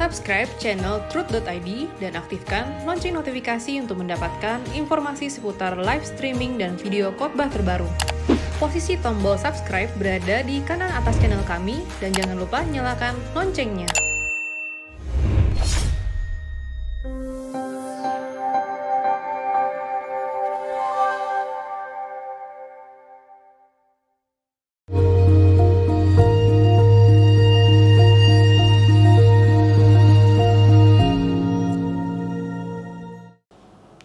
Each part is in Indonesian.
Subscribe channel Truth.id dan aktifkan lonceng notifikasi untuk mendapatkan informasi seputar live streaming dan video khotbah terbaru. Posisi tombol subscribe berada di kanan atas channel kami dan jangan lupa nyalakan loncengnya.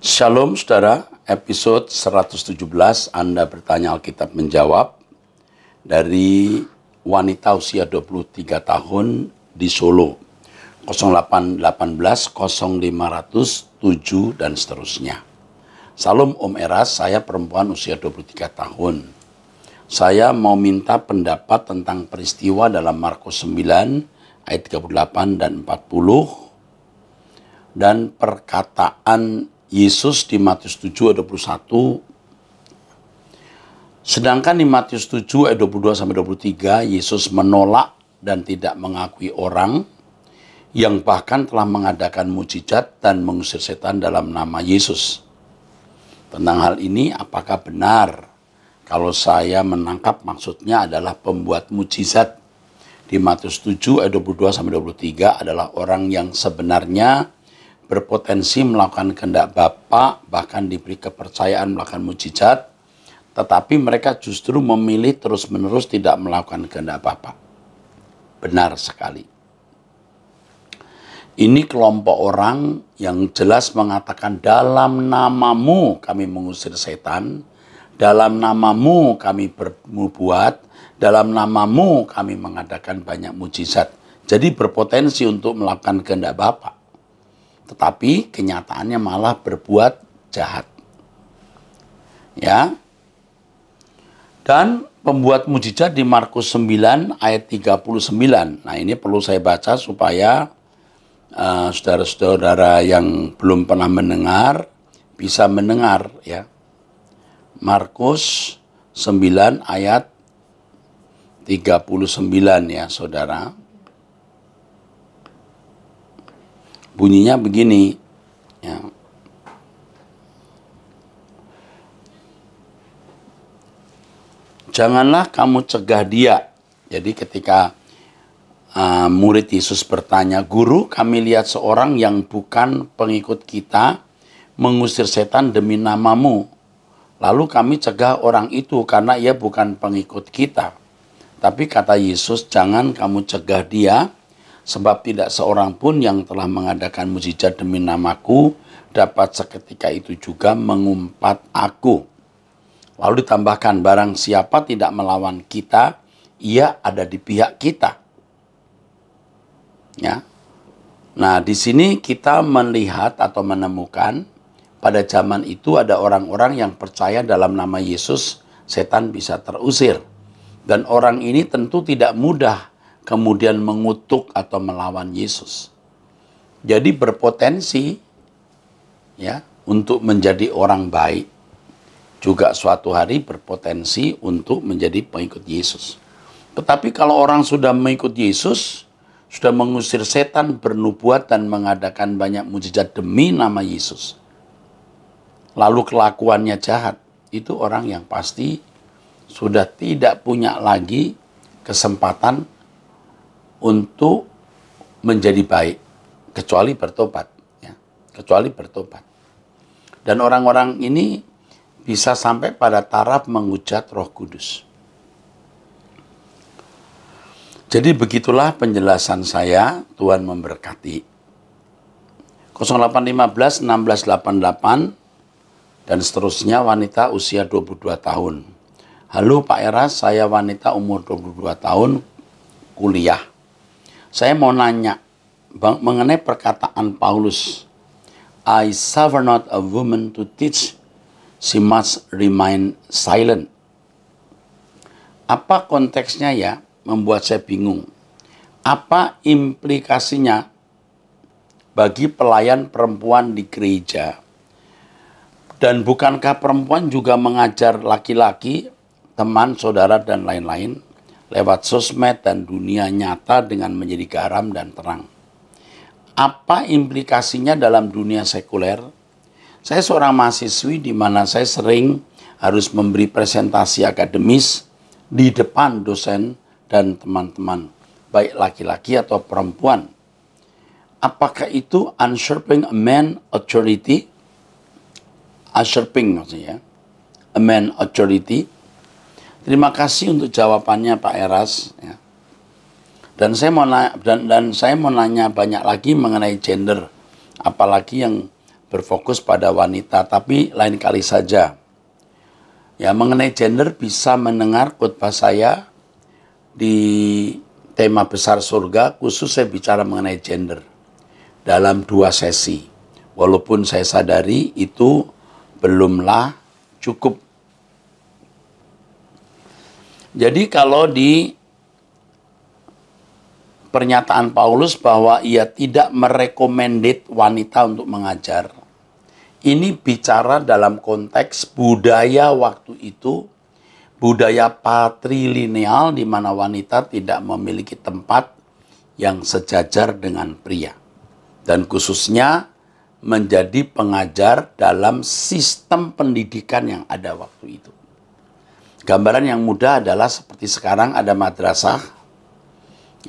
Shalom saudara, episode 117 Anda bertanya Alkitab menjawab dari wanita usia 23 tahun di Solo 0818 0500 7 dan seterusnya. Salam Om Eras, saya perempuan usia 23 tahun. Saya mau minta pendapat tentang peristiwa dalam Markus 9 ayat 38 dan 40 dan perkataan Yesus di Matius 7 ayat 21. Sedangkan di Matius 7 ayat 22 sampai 23 Yesus menolak dan tidak mengakui orang yang bahkan telah mengadakan mukjizat dan mengusir setan dalam nama Yesus. Tentang hal ini apakah benar? Kalau saya menangkap maksudnya adalah pembuat mukjizat di Matius 7 ayat 22 sampai 23 adalah orang yang sebenarnya berpotensi melakukan kehendak Bapa, bahkan diberi kepercayaan melakukan mukjizat, tetapi mereka justru memilih terus-menerus tidak melakukan kehendak Bapa. Benar sekali. Ini kelompok orang yang jelas mengatakan dalam namamu kami mengusir setan, dalam namamu kami bernubuat, dalam namamu kami mengadakan banyak mukjizat. Jadi berpotensi untuk melakukan kehendak Bapa. Tetapi kenyataannya malah berbuat jahat. Ya. Dan pembuat mukjizat di Markus 9 ayat 39. Nah, ini perlu saya baca supaya saudara-saudara yang belum pernah mendengar bisa mendengar ya. Markus 9 ayat 39 ya, Saudara. Bunyinya begini, ya. Janganlah kamu cegah dia. Jadi ketika murid Yesus bertanya, Guru, kami lihat seorang yang bukan pengikut kita mengusir setan demi namamu. Lalu kami cegah orang itu karena ia bukan pengikut kita. Tapi kata Yesus, jangan kamu cegah dia, sebab tidak seorang pun yang telah mengadakan mukjizat demi namaku dapat seketika itu juga mengumpat aku. Lalu ditambahkan, barang siapa tidak melawan kita, ia ada di pihak kita. Ya. Nah, di sini kita melihat atau menemukan pada zaman itu ada orang-orang yang percaya dalam nama Yesus, setan bisa terusir. Dan orang ini tentu tidak mudah kemudian mengutuk atau melawan Yesus. Jadi berpotensi ya untuk menjadi orang baik. Juga suatu hari berpotensi untuk menjadi pengikut Yesus. Tetapi kalau orang sudah mengikut Yesus, sudah mengusir setan, bernubuat dan mengadakan banyak mukjizat demi nama Yesus, lalu kelakuannya jahat, itu orang yang pasti sudah tidak punya lagi kesempatan untuk menjadi baik, kecuali bertobat. Ya. Kecuali bertobat. Dan orang-orang ini bisa sampai pada taraf menghujat Roh Kudus. Jadi begitulah penjelasan saya, Tuhan memberkati. 0815 1688 dan seterusnya wanita usia 22 tahun. Halo Pak Eras, saya wanita umur 22 tahun, kuliah. Saya mau nanya mengenai perkataan Paulus, I suffer not a woman to teach, she must remain silent. Apa konteksnya ya? Membuat saya bingung. Apa implikasinya bagi pelayan perempuan di gereja? Dan bukankah perempuan juga mengajar laki-laki, teman, saudara, dan lain-lain lewat sosmed dan dunia nyata dengan menjadi garam dan terang? Apa implikasinya dalam dunia sekuler? Saya seorang mahasiswi di mana saya sering harus memberi presentasi akademis di depan dosen dan teman-teman, baik laki-laki atau perempuan. Apakah itu usurping a man authority? Usurping maksudnya, a man authority. Terima kasih untuk jawabannya Pak Eras. Ya. Dan saya mau nanya banyak lagi mengenai gender, apalagi yang berfokus pada wanita, tapi lain kali saja. Ya, mengenai gender bisa mendengar khotbah saya di tema besar surga, khusus saya bicara mengenai gender dalam 2 sesi. Walaupun saya sadari itu belumlah cukup. Jadi kalau di pernyataan Paulus bahwa ia tidak merekomendit wanita untuk mengajar, ini bicara dalam konteks budaya waktu itu, budaya patrilineal di mana wanita tidak memiliki tempat yang sejajar dengan pria. Dan khususnya menjadi pengajar dalam sistem pendidikan yang ada waktu itu. Gambaran yang mudah adalah seperti sekarang ada madrasah,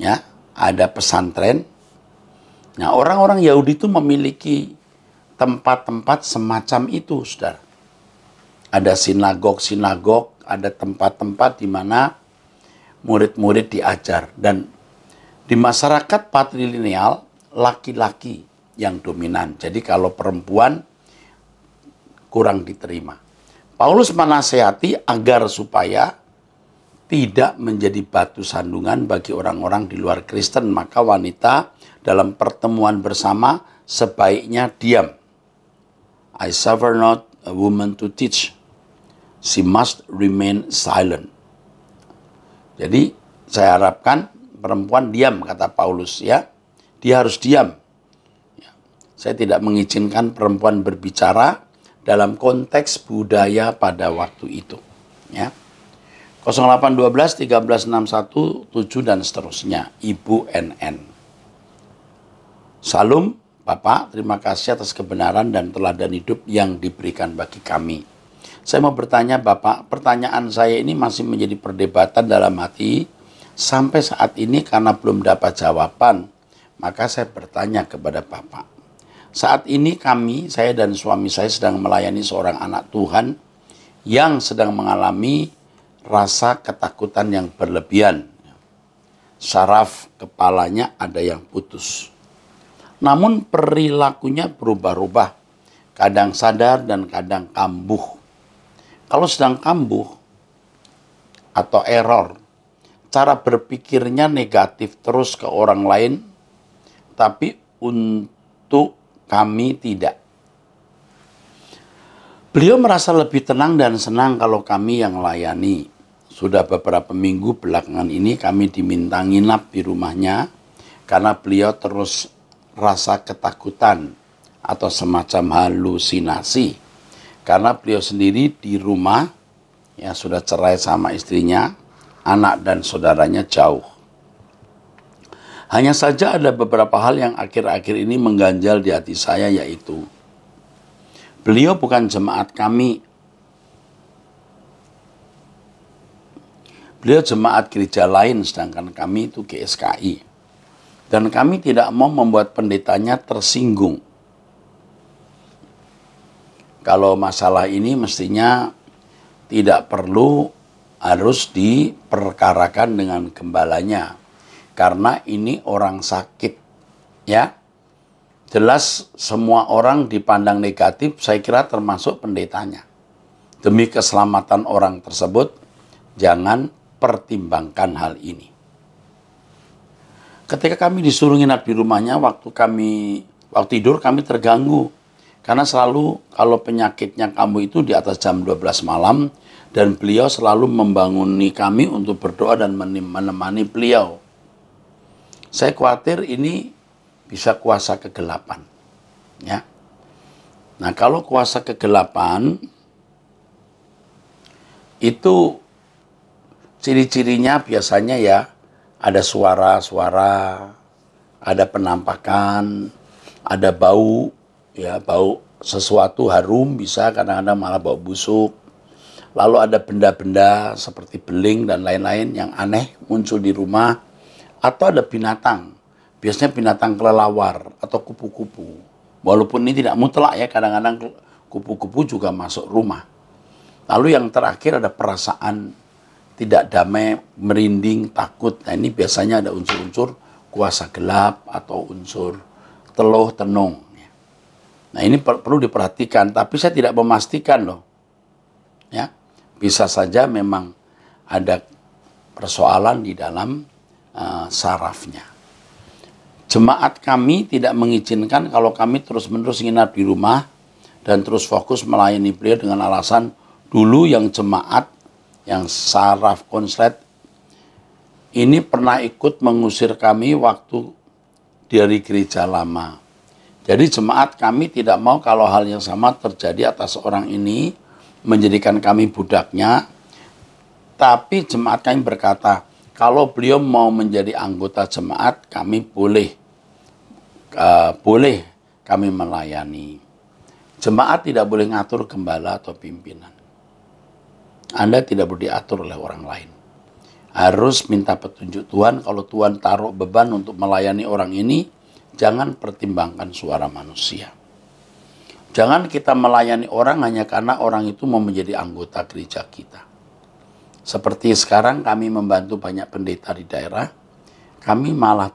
ya, ada pesantren. Nah, orang-orang Yahudi itu memiliki tempat-tempat semacam itu, saudara. Ada sinagog-sinagog, ada tempat-tempat di mana murid-murid diajar. Dan di masyarakat patrilineal, laki-laki yang dominan. Jadi kalau perempuan kurang diterima. Paulus menasihati agar supaya tidak menjadi batu sandungan bagi orang-orang di luar Kristen. Maka wanita dalam pertemuan bersama sebaiknya diam. I suffer not a woman to teach. She must remain silent. Jadi saya harapkan perempuan diam, kata Paulus, ya. Dia harus diam. Ya. Saya tidak mengizinkan perempuan berbicara dalam konteks budaya pada waktu itu. Ya. 0812 1361 7 dan seterusnya. Ibu NN. Salam Bapak, terima kasih atas kebenaran dan teladan hidup yang diberikan bagi kami. Saya mau bertanya Bapak, pertanyaan saya ini masih menjadi perdebatan dalam hati sampai saat ini karena belum dapat jawaban. Maka saya bertanya kepada Bapak. Saat ini saya dan suami saya sedang melayani seorang anak Tuhan yang sedang mengalami rasa ketakutan yang berlebihan. Saraf kepalanya ada yang putus. Namun perilakunya berubah-ubah. Kadang sadar dan kadang kambuh. Kalau sedang kambuh atau error, cara berpikirnya negatif terus ke orang lain, tapi untuk kami tidak. Beliau merasa lebih tenang dan senang kalau kami yang layani. Sudah beberapa minggu belakangan ini kami diminta nginap di rumahnya karena beliau terus rasa ketakutan atau semacam halusinasi. Karena beliau sendiri di rumah, ya sudah cerai sama istrinya, anak dan saudaranya jauh. Hanya saja ada beberapa hal yang akhir-akhir ini mengganjal di hati saya, yaitu beliau bukan jemaat kami. Beliau jemaat gereja lain, sedangkan kami itu GSKI. Dan kami tidak mau membuat pendetanya tersinggung. Kalau masalah ini mestinya tidak perlu harus diperkarakan dengan gembalanya. Karena ini orang sakit, ya. Jelas semua orang dipandang negatif, saya kira termasuk pendetanya. Demi keselamatan orang tersebut, jangan pertimbangkan hal ini. Ketika kami disuruh nginap di rumahnya, waktu tidur kami terganggu. Karena selalu kalau penyakitnya kamu itu di atas jam 12 malam, dan beliau selalu membanguni kami untuk berdoa dan menemani beliau. Saya khawatir ini bisa kuasa kegelapan. Ya. Nah, kalau kuasa kegelapan, itu ciri-cirinya biasanya ya ada suara-suara, ada penampakan, ada bau, ya bau sesuatu harum, bisa kadang-kadang malah bau busuk. Lalu ada benda-benda seperti beling dan lain-lain yang aneh muncul di rumah. Atau ada binatang, biasanya binatang kelelawar atau kupu-kupu. Walaupun ini tidak mutlak ya, kadang-kadang kupu-kupu juga masuk rumah. Lalu yang terakhir ada perasaan tidak damai, merinding, takut. Nah ini biasanya ada unsur-unsur kuasa gelap atau unsur teluh tenung. Nah ini perlu diperhatikan, tapi saya tidak memastikan loh. Ya, bisa saja memang ada persoalan di dalam sarafnya. Jemaat kami tidak mengizinkan kalau kami terus-menerus nginap di rumah dan terus fokus melayani beliau dengan alasan dulu yang jemaat yang saraf konslet ini pernah ikut mengusir kami waktu dari gereja lama. Jadi jemaat kami tidak mau kalau hal yang sama terjadi atas orang ini, menjadikan kami budaknya. Tapi jemaat kami berkata, kalau beliau mau menjadi anggota jemaat, kami boleh kami melayani. Jemaat tidak boleh ngatur gembala atau pimpinan. Anda tidak boleh diatur oleh orang lain. Harus minta petunjuk Tuhan. Kalau Tuhan taruh beban untuk melayani orang ini, jangan pertimbangkan suara manusia. Jangan kita melayani orang hanya karena orang itu mau menjadi anggota gereja kita. Seperti sekarang kami membantu banyak pendeta di daerah, kami malah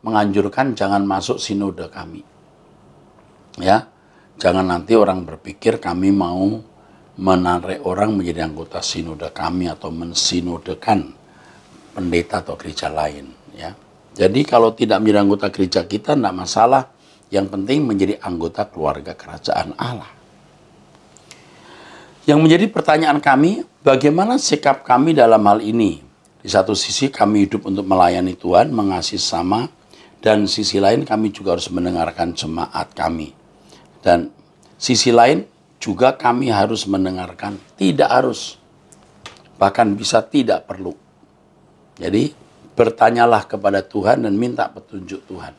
menganjurkan jangan masuk sinode kami. Ya, jangan nanti orang berpikir kami mau menarik orang menjadi anggota sinode kami atau mensinodekan pendeta atau gereja lain. Ya. Jadi kalau tidak menjadi anggota gereja kita tidak masalah. Yang penting menjadi anggota keluarga kerajaan Allah. Yang menjadi pertanyaan kami, bagaimana sikap kami dalam hal ini? Di satu sisi kami hidup untuk melayani Tuhan, mengasihi sesama, dan sisi lain kami juga harus mendengarkan jemaat kami. Dan sisi lain juga kami harus mendengarkan, tidak harus, bahkan bisa tidak perlu. Jadi bertanyalah kepada Tuhan dan minta petunjuk Tuhan.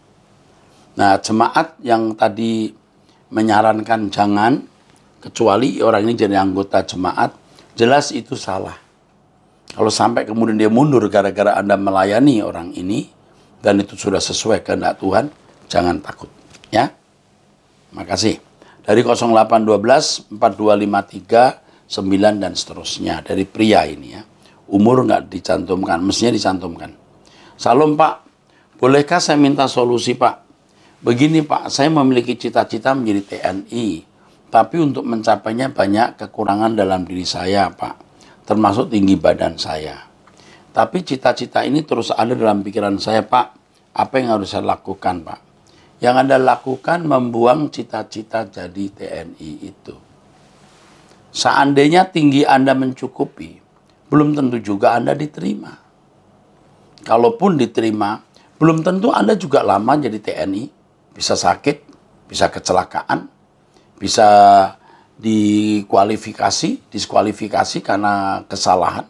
Nah, jemaat yang tadi menyarankan jangan, kecuali orang ini jadi anggota jemaat, jelas itu salah. Kalau sampai kemudian dia mundur gara-gara Anda melayani orang ini, dan itu sudah sesuai kehendak Tuhan, jangan takut. Ya, makasih. Dari 0812 4253 9 dan seterusnya. Dari pria ini ya. Umur nggak dicantumkan, mestinya dicantumkan. Salam Pak, bolehkah saya minta solusi Pak? Begini Pak, saya memiliki cita-cita menjadi TNI, tapi untuk mencapainya banyak kekurangan dalam diri saya Pak, termasuk tinggi badan saya. Tapi cita-cita ini terus ada dalam pikiran saya Pak, apa yang harus saya lakukan Pak? Yang Anda lakukan membuang cita-cita jadi TNI itu. Seandainya tinggi Anda mencukupi, belum tentu juga Anda diterima. Kalaupun diterima, belum tentu Anda juga lama jadi TNI. Bisa sakit, bisa kecelakaan, bisa diskualifikasi karena kesalahan.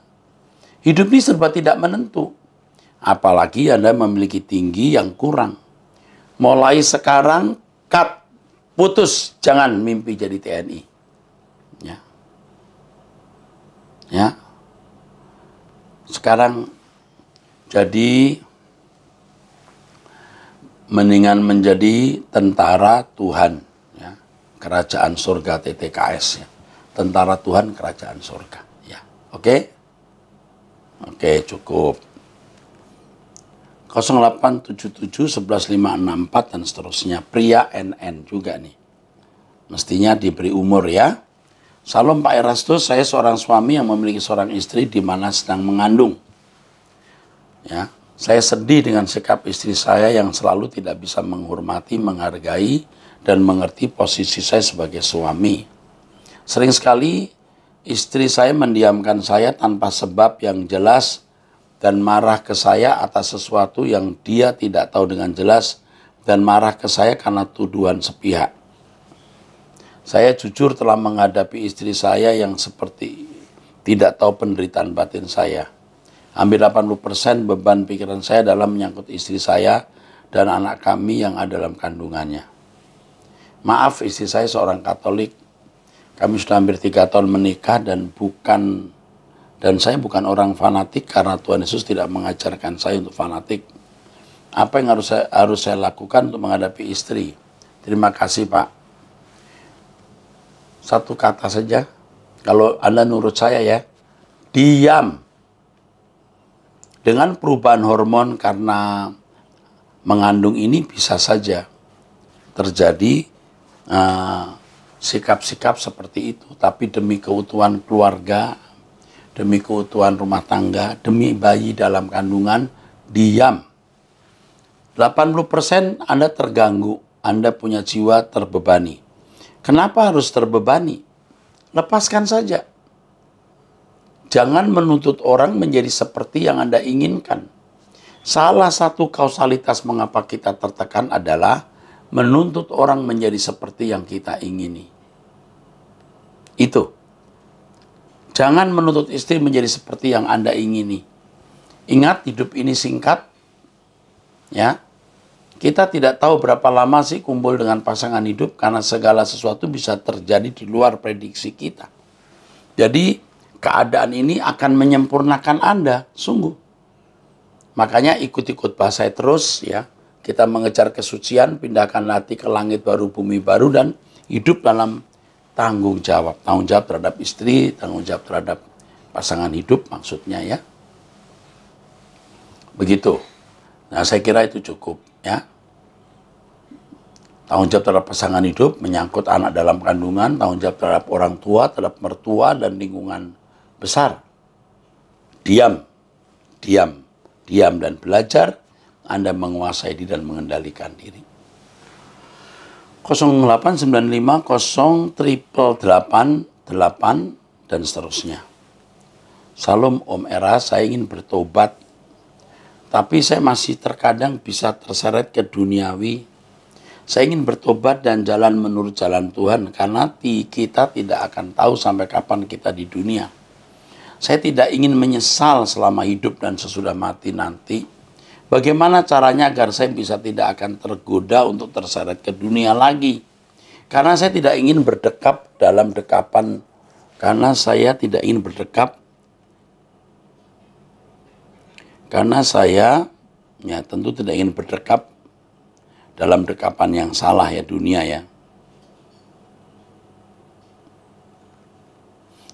Hidup ini serba tidak menentu. Apalagi Anda memiliki tinggi yang kurang. Mulai sekarang, putus, jangan mimpi jadi TNI. Ya. Ya. Sekarang jadi mendingan menjadi tentara Tuhan, ya. Kerajaan surga TTKS, ya. Tentara Tuhan kerajaan surga, ya. Oke? Oke, cukup. 0877 11564 dan seterusnya. Pria NN juga nih. Mestinya diberi umur ya. Salam Pak Erastus, saya seorang suami yang memiliki seorang istri di mana sedang mengandung. Ya. Saya sedih dengan sikap istri saya yang selalu tidak bisa menghormati, menghargai, dan mengerti posisi saya sebagai suami. Sering sekali istri saya mendiamkan saya tanpa sebab yang jelas dan marah ke saya atas sesuatu yang dia tidak tahu dengan jelas dan marah ke saya karena tuduhan sepihak. Saya jujur telah menghadapi istri saya yang seperti tidak tahu penderitaan batin saya. Hampir 80% beban pikiran saya dalam menyangkut istri saya dan anak kami yang ada dalam kandungannya. Maaf, istri saya seorang Katolik. Kami sudah hampir 3 tahun menikah dan saya bukan orang fanatik karena Tuhan Yesus tidak mengajarkan saya untuk fanatik. Apa yang harus saya lakukan untuk menghadapi istri? Terima kasih, Pak. Satu kata saja, kalau Anda nurut saya ya, diam. Dengan perubahan hormon karena mengandung ini bisa saja terjadi sikap-sikap seperti itu. Tapi demi keutuhan keluarga, demi keutuhan rumah tangga, demi bayi dalam kandungan, diam. 80% Anda terganggu, Anda punya jiwa terbebani. Kenapa harus terbebani? Lepaskan saja. Jangan menuntut orang menjadi seperti yang Anda inginkan. Salah satu kausalitas mengapa kita tertekan adalah menuntut orang menjadi seperti yang kita ingini. Itu. Jangan menuntut istri menjadi seperti yang Anda ingini. Ingat, hidup ini singkat. Ya. Kita tidak tahu berapa lama sih kumpul dengan pasangan hidup karena segala sesuatu bisa terjadi di luar prediksi kita. Jadi, keadaan ini akan menyempurnakan Anda, sungguh. Makanya ikut-ikut bahasa terus ya. Kita mengejar kesucian, pindahkan hati ke langit baru, bumi baru, dan hidup dalam tanggung jawab. Tanggung jawab terhadap istri, tanggung jawab terhadap pasangan hidup maksudnya ya. Begitu. Nah, saya kira itu cukup ya. Tanggung jawab terhadap pasangan hidup menyangkut anak dalam kandungan, tanggung jawab terhadap orang tua, terhadap mertua, dan lingkungan besar. Diam, dan belajar Anda menguasai diri dan mengendalikan diri. 0895 0888 dan seterusnya. Salam Om Eras, saya ingin bertobat, tapi saya masih terkadang bisa terseret ke duniawi. Saya ingin bertobat dan jalan menurut jalan Tuhan, karena kita tidak akan tahu sampai kapan kita di dunia. Saya tidak ingin menyesal selama hidup dan sesudah mati nanti. Bagaimana caranya agar saya bisa tidak akan tergoda untuk terseret ke dunia lagi? Karena saya tidak ingin berdekap dalam dekapan. Karena saya tentu tidak ingin berdekap dalam dekapan yang salah ya, dunia ya.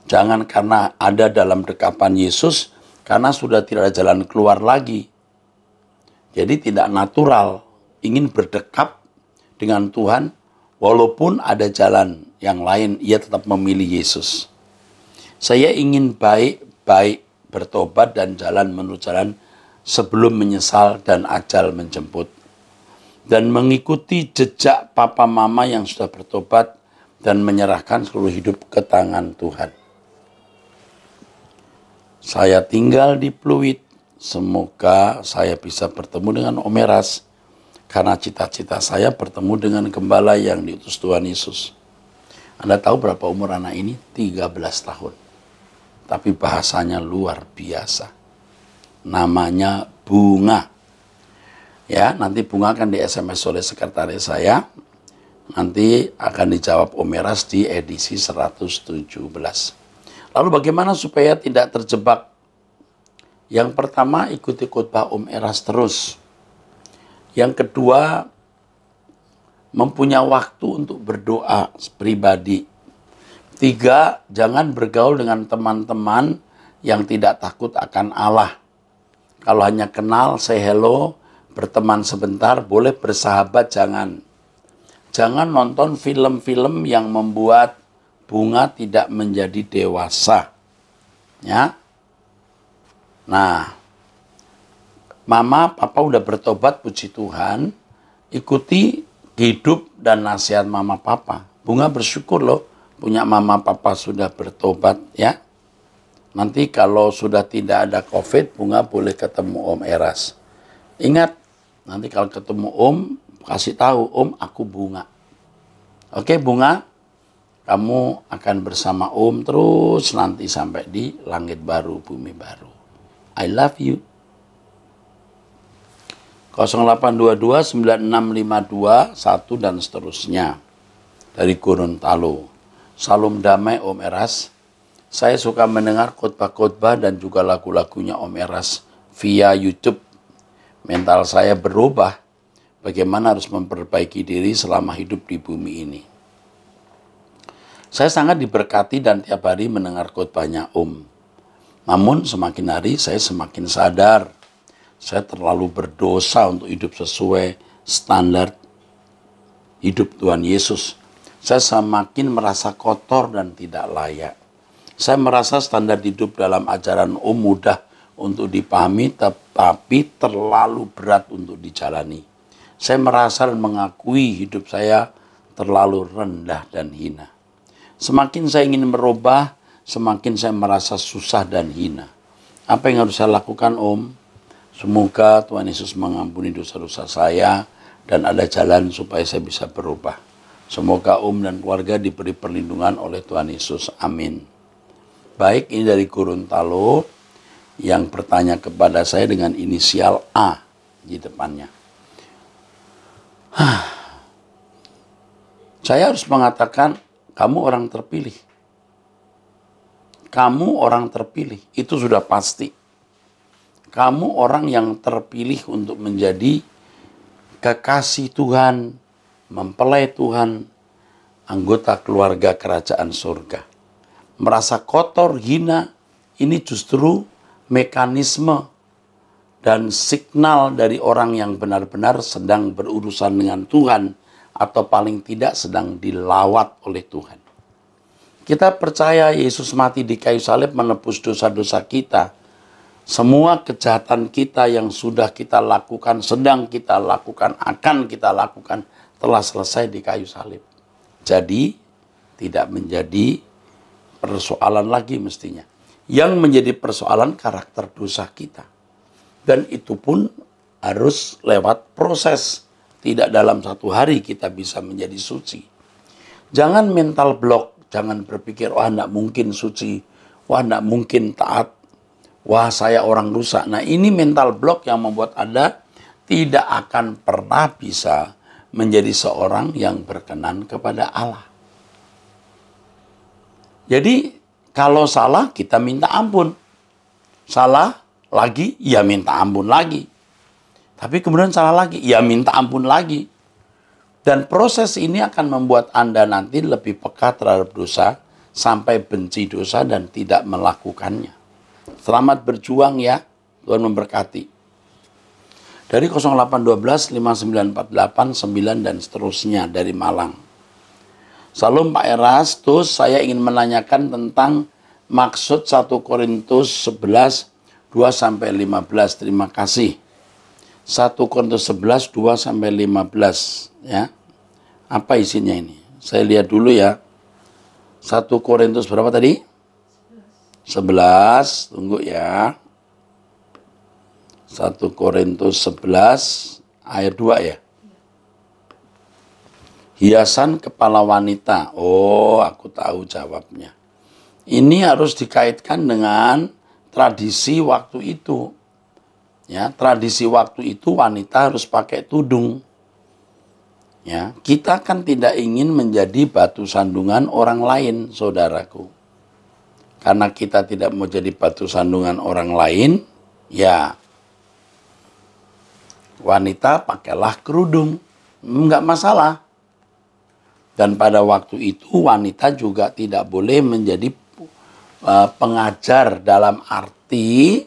Jangan karena ada dalam dekapan Yesus, karena sudah tidak ada jalan keluar lagi. Jadi tidak natural, ingin berdekap dengan Tuhan, walaupun ada jalan yang lain, ia tetap memilih Yesus. Saya ingin baik-baik bertobat dan jalan menurut jalan sebelum menyesal dan ajal menjemput. Dan mengikuti jejak papa mama yang sudah bertobat dan menyerahkan seluruh hidup ke tangan Tuhan. Saya tinggal di Pluit. Semoga saya bisa bertemu dengan Om Eras, karena cita-cita saya bertemu dengan gembala yang diutus Tuhan Yesus. Anda tahu berapa umur anak ini? 13 tahun. Tapi bahasanya luar biasa. Namanya Bunga. Ya, nanti Bunga akan di SMS oleh sekretaris saya. Nanti akan dijawab Om Eras di edisi 117. Lalu bagaimana supaya tidak terjebak? Yang pertama, ikuti khotbah Om Eras terus. Yang kedua, mempunyai waktu untuk berdoa pribadi. 3, jangan bergaul dengan teman-teman yang tidak takut akan Allah. Kalau hanya kenal, say hello, berteman sebentar, boleh bersahabat, jangan. Jangan nonton film-film yang membuat Bunga tidak menjadi dewasa. Ya. Nah, Mama, Papa udah bertobat, puji Tuhan. Ikuti hidup dan nasihat Mama Papa. Bunga bersyukur loh, punya Mama Papa sudah bertobat ya. Nanti kalau sudah tidak ada COVID, Bunga boleh ketemu Om Eras. Ingat, nanti kalau ketemu Om, kasih tahu, Om aku Bunga. Oke Bunga, kamu akan bersama Om terus nanti sampai di langit baru, bumi baru. I love you. 0822 9652 1 dan seterusnya. Dari Gorontalo. Salam damai Om Eras. Saya suka mendengar khotbah-khotbah dan juga lagu-lagunya Om Eras via YouTube. Mental saya berubah. Bagaimana harus memperbaiki diri selama hidup di bumi ini. Saya sangat diberkati dan tiap hari mendengar khotbahnya Om. Namun semakin hari saya semakin sadar. Saya terlalu berdosa untuk hidup sesuai standar hidup Tuhan Yesus. Saya semakin merasa kotor dan tidak layak. Saya merasa standar hidup dalam ajaran Om mudah untuk dipahami, tetapi terlalu berat untuk dijalani. Saya merasa dan mengakui hidup saya terlalu rendah dan hina. Semakin saya ingin merubah, semakin saya merasa susah dan hina. Apa yang harus saya lakukan, Om? Semoga Tuhan Yesus mengampuni dosa-dosa saya dan ada jalan supaya saya bisa berubah. Semoga Om dan keluarga diberi perlindungan oleh Tuhan Yesus. Amin. Baik, ini dari Gorontalo yang bertanya kepada saya dengan inisial A di depannya. Saya harus mengatakan, kamu orang terpilih. Kamu orang terpilih, itu sudah pasti. Kamu orang yang terpilih untuk menjadi kekasih Tuhan, mempelai Tuhan, anggota keluarga kerajaan surga. Merasa kotor, hina, ini justru mekanisme dan signal dari orang yang benar-benar sedang berurusan dengan Tuhan atau paling tidak sedang dilawat oleh Tuhan. Kita percaya Yesus mati di kayu salib menebus dosa-dosa kita. Semua kejahatan kita yang sudah kita lakukan, sedang kita lakukan, akan kita lakukan, telah selesai di kayu salib. Jadi, tidak menjadi persoalan lagi mestinya. Yang menjadi persoalan karakter dosa kita. Dan itu pun harus lewat proses. Tidak dalam satu hari kita bisa menjadi suci. Jangan mental block, jangan berpikir, wah enggak mungkin suci, wah enggak mungkin taat, wah saya orang rusak. Nah ini mental block yang membuat Anda tidak akan pernah bisa menjadi seorang yang berkenan kepada Allah. Jadi kalau salah kita minta ampun. Salah lagi, ya minta ampun lagi. Tapi kemudian salah lagi, ya minta ampun lagi. Dan proses ini akan membuat Anda nanti lebih peka terhadap dosa, sampai benci dosa dan tidak melakukannya. Selamat berjuang ya, Tuhan memberkati. Dari 0812 5948 9 dan seterusnya dari Malang. Salam Pak Erastus, saya ingin menanyakan tentang maksud 1 Korintus 11 2-15. Terima kasih. 1 Korintus 11 2-15 ya. Apa isinya ini? Saya lihat dulu ya. 1 Korintus berapa tadi? 11. Tunggu ya. 1 Korintus 11 ayat 2 ya. Hiasan kepala wanita. Oh, aku tahu jawabnya. Ini harus dikaitkan dengan tradisi waktu itu. Ya, tradisi waktu itu wanita harus pakai tudung. Ya, kita kan tidak ingin menjadi batu sandungan orang lain, saudaraku. Karena kita tidak mau jadi batu sandungan orang lain, ya wanita pakailah kerudung, enggak masalah. Dan pada waktu itu wanita juga tidak boleh menjadi pengajar dalam arti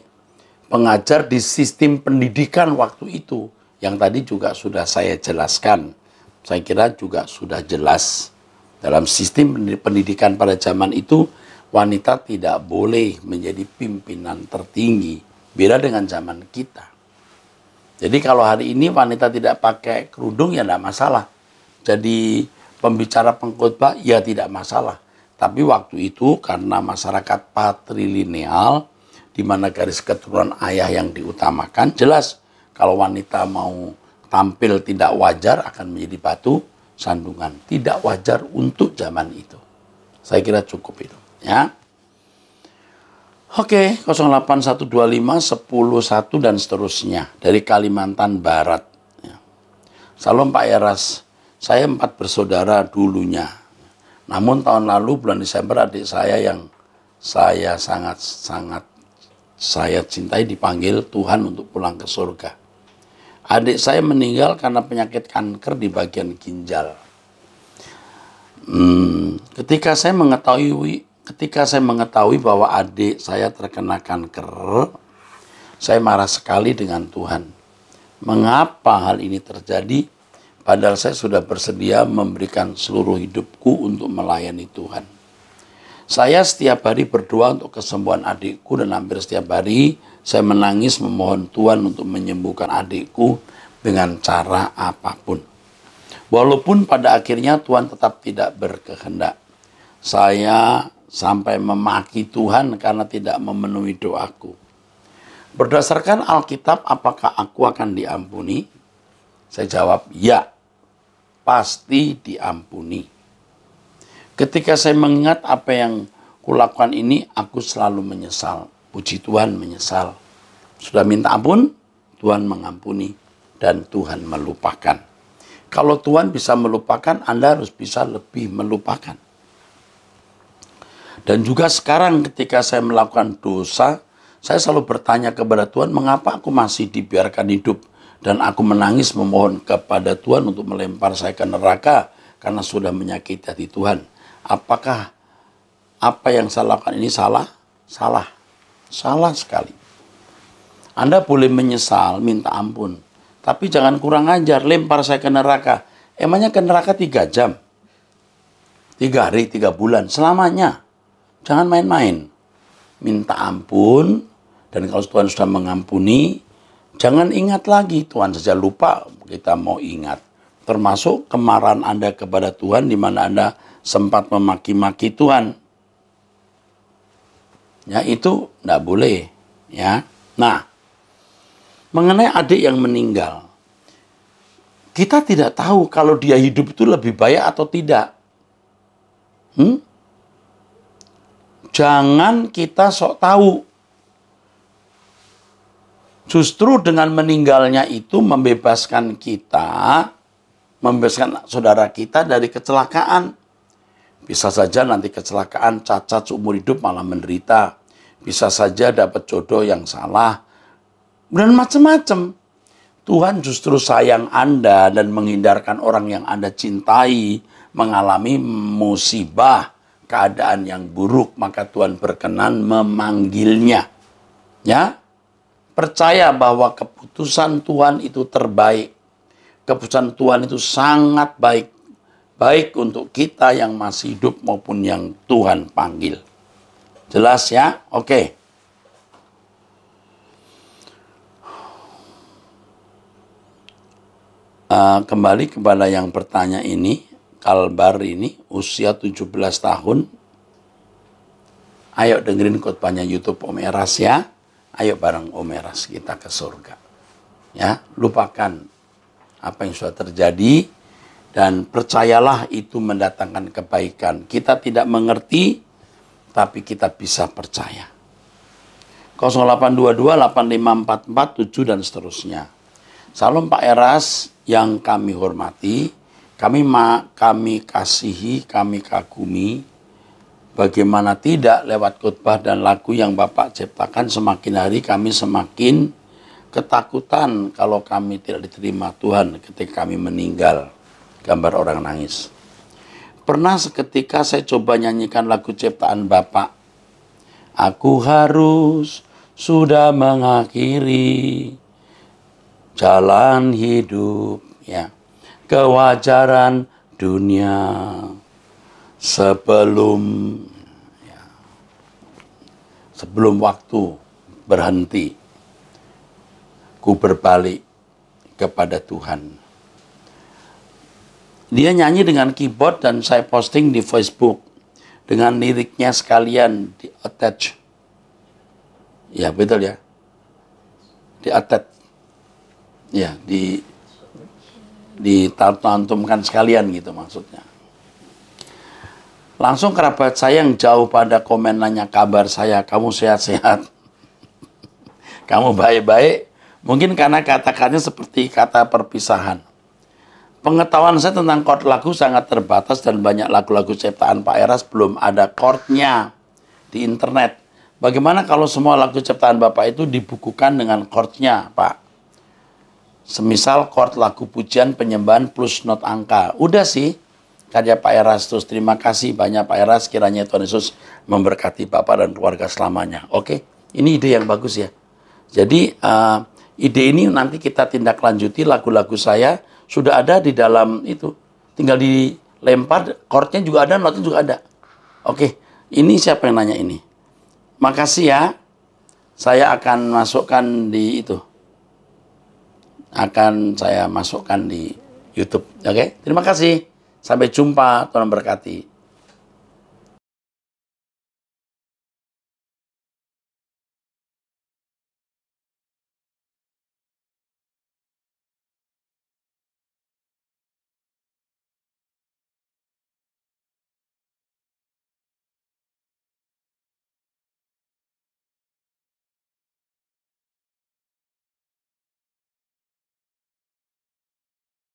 pengajar di sistem pendidikan waktu itu. Yang tadi juga sudah saya jelaskan. Saya kira juga sudah jelas. Dalam sistem pendidikan pada zaman itu, wanita tidak boleh menjadi pimpinan tertinggi. Beda dengan zaman kita. Jadi kalau hari ini wanita tidak pakai kerudung ya tidak masalah. Jadi pembicara pengkhotbah ya tidak masalah. Tapi waktu itu karena masyarakat patrilineal, di mana garis keturunan ayah yang diutamakan, jelas kalau wanita mau tampil tidak wajar akan menjadi batu sandungan. Tidak wajar untuk zaman itu. Saya kira cukup itu. Ya. Oke, 08125 101 dan seterusnya dari Kalimantan Barat. Ya. Salam Pak Eras, saya 4 bersaudara dulunya. Namun tahun lalu bulan Desember adik saya yang saya sangat saya cintai dipanggil Tuhan untuk pulang ke surga. Adik saya meninggal karena penyakit kanker di bagian ginjal. Ketika saya mengetahui bahwa adik saya terkena kanker, saya marah sekali dengan Tuhan. Mengapa hal ini terjadi? Padahal saya sudah bersedia memberikan seluruh hidupku untuk melayani Tuhan. Saya setiap hari berdoa untuk kesembuhan adikku dan hampir setiap hari saya menangis memohon Tuhan untuk menyembuhkan adikku dengan cara apapun. Walaupun pada akhirnya Tuhan tetap tidak berkehendak. Saya sampai memaki Tuhan karena tidak memenuhi doaku. Berdasarkan Alkitab, apakah aku akan diampuni? Saya jawab, ya, pasti diampuni. Ketika saya mengingat apa yang kulakukan ini, aku selalu menyesal. Puji Tuhan, menyesal. Sudah minta ampun, Tuhan mengampuni, dan Tuhan melupakan. Kalau Tuhan bisa melupakan, Anda harus bisa lebih melupakan. Dan juga sekarang ketika saya melakukan dosa, saya selalu bertanya kepada Tuhan, mengapa aku masih dibiarkan hidup? Dan aku menangis memohon kepada Tuhan untuk melempar saya ke neraka karena sudah menyakiti hati Tuhan. Apakah apa yang saya lakukan ini salah? Salah. Salah sekali. Anda boleh menyesal, minta ampun. Tapi jangan kurang ajar, lempar saya ke neraka. Emangnya ke neraka 3 jam? 3 hari, 3 bulan, selamanya. Jangan main-main. Minta ampun, dan kalau Tuhan sudah mengampuni, jangan ingat lagi. Tuhan saja lupa, kita mau ingat. Termasuk kemarahan Anda kepada Tuhan, di mana Anda sempat memaki-maki Tuhan. Ya, itu tidak boleh. Ya. Nah, mengenai adik yang meninggal, kita tidak tahu kalau dia hidup itu lebih baik atau tidak. Jangan kita sok tahu. Justru dengan meninggalnya itu membebaskan kita, membebaskan saudara kita dari kecelakaan. Bisa saja nanti kecelakaan cacat seumur hidup malah menderita. Bisa saja dapat jodoh yang salah. Dan macam-macam. Tuhan justru sayang Anda dan menghindarkan orang yang Anda cintai mengalami musibah, keadaan yang buruk, maka Tuhan berkenan memanggilnya. Ya, percaya bahwa keputusan Tuhan itu terbaik. Keputusan Tuhan itu sangat baik. Baik untuk kita yang masih hidup maupun yang Tuhan panggil. Jelas ya? Oke. Kembali kepada yang bertanya ini, Kalbar ini usia 17 tahun. Ayo dengerin khotbahnya YouTube Om Eras ya. Ayo bareng Om Eras kita ke surga. Ya, lupakan apa yang sudah terjadi dan percayalah itu mendatangkan kebaikan. Kita tidak mengerti tapi kita bisa percaya. 0822 8544 7 dan seterusnya. Salam Pak Eras yang kami hormati, kami kasihi, kami kagumi. Bagaimana tidak lewat khotbah dan lagu yang Bapak ciptakan, semakin hari kami semakin ketakutan kalau kami tidak diterima Tuhan ketika kami meninggal. Gambar orang nangis. Pernah seketika saya coba nyanyikan lagu ciptaan Bapak. Aku harus sudah mengakhiri jalan hidup, ya, kewajaran dunia sebelum waktu berhenti, ku berbalik kepada Tuhan. Dia nyanyi dengan keyboard dan saya posting di Facebook dengan liriknya sekalian di attach. Ya betul ya, di attach. Ya, ditantumkan sekalian gitu maksudnya. Langsung kerabat saya yang jauh pada komen nanya kabar saya, kamu sehat-sehat, kamu baik-baik. Mungkin karena kata-katanya seperti kata perpisahan. Pengetahuan saya tentang chord lagu sangat terbatas dan banyak lagu-lagu ciptaan Pak Eras belum ada chordnya di internet. Bagaimana kalau semua lagu ciptaan Bapak itu dibukukan dengan chordnya, Pak? Semisal chord lagu pujian, penyembahan plus not angka. Udah sih, karya Pak Erastus. Terima kasih banyak Pak Eras. Kiranya Tuhan Yesus memberkati Bapak dan keluarga selamanya. Oke, ini ide yang bagus ya. Jadi ide ini nanti kita tindak lanjuti. Lagu-lagu saya sudah ada di dalam itu. Tinggal dilempar, chordnya juga ada, notnya juga ada. Oke, ini siapa yang nanya ini? Makasih ya. Saya akan masukkan di itu. Akan saya masukkan di YouTube. Oke, terima kasih. Sampai jumpa, Tuhan berkati.